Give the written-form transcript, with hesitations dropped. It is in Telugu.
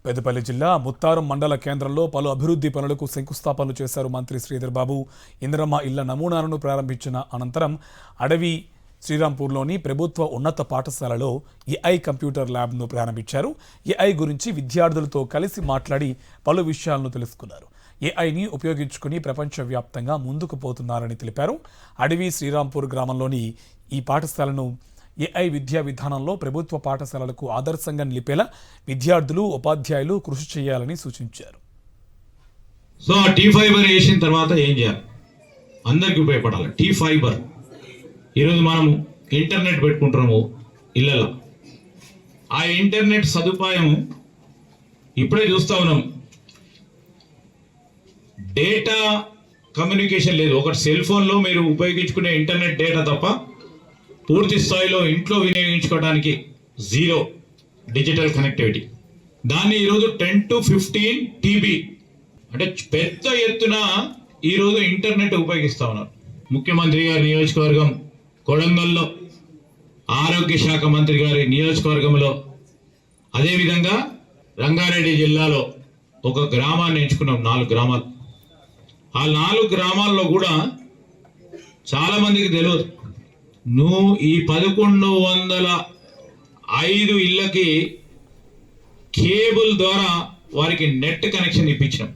పెద్దపల్లి జిల్లా ముత్తారం మండల కేంద్రంలో పలు అభివృద్ధి పనులకు శంకుస్థాపనలు చేశారు మంత్రి శ్రీధర్ బాబు. ఇందిరమ్మ ఇళ్ల నమూనాలను ప్రారంభించిన అనంతరం అడవి శ్రీరాంపూర్లోని ప్రభుత్వ ఉన్నత పాఠశాలలో ఏఐ కంప్యూటర్ ల్యాబ్ను ప్రారంభించారు. ఏఐ గురించి విద్యార్థులతో కలిసి మాట్లాడి పలు విషయాలను తెలుసుకున్నారు. ఏఐని ఉపయోగించుకుని ప్రపంచవ్యాప్తంగా ముందుకు పోతున్నారని తెలిపారు. అడవి శ్రీరాంపూర్ గ్రామంలోని ఈ పాఠశాలను ఏఐ విద్యా విధానంలో ప్రభుత్వ పాఠశాలలకు ఆదర్శంగా నిలిపేలా విద్యార్థులు ఉపాధ్యాయులు కృషి చేయాలని సూచించారు. సో ఆ టీ ఫైబర్ వేసిన తర్వాత ఏం చేయాలి, అందరికీ ఉపయోగపడాలి. టీ ఫైబర్ ఈరోజు మనం ఇంటర్నెట్ పెట్టుకుంటున్నాము ఇళ్ళలో, ఆ ఇంటర్నెట్ సదుపాయం ఇప్పుడే చూస్తూ ఉన్నాం. డేటా కమ్యూనికేషన్ లేదు. ఒక సెల్ ఫోన్లో మీరు ఉపయోగించుకునే ఇంటర్నెట్ డేటా తప్ప పూర్తి స్థాయిలో ఇంట్లో వినియోగించుకోవడానికి జీరో డిజిటల్ కనెక్టివిటీ. దాన్ని ఈరోజు 10 to 15 TB అంటే పెద్ద ఎత్తున ఈరోజు ఇంటర్నెట్ ఉపయోగిస్తూ ఉన్నారు. ముఖ్యమంత్రి గారి నియోజకవర్గం కొడంగల్లో, ఆరోగ్య శాఖ మంత్రి గారి నియోజకవర్గంలో, అదేవిధంగా రంగారెడ్డి జిల్లాలో ఒక గ్రామాన్ని ఎంచుకున్నాం, 4 గ్రామాలు. ఆ 4 గ్రామాల్లో కూడా చాలామందికి తెలియదు. ఈ 1105 ఇళ్ళకి కేబుల్ ద్వారా వారికి నెట్ కనెక్షన్ ఇప్పించినాం.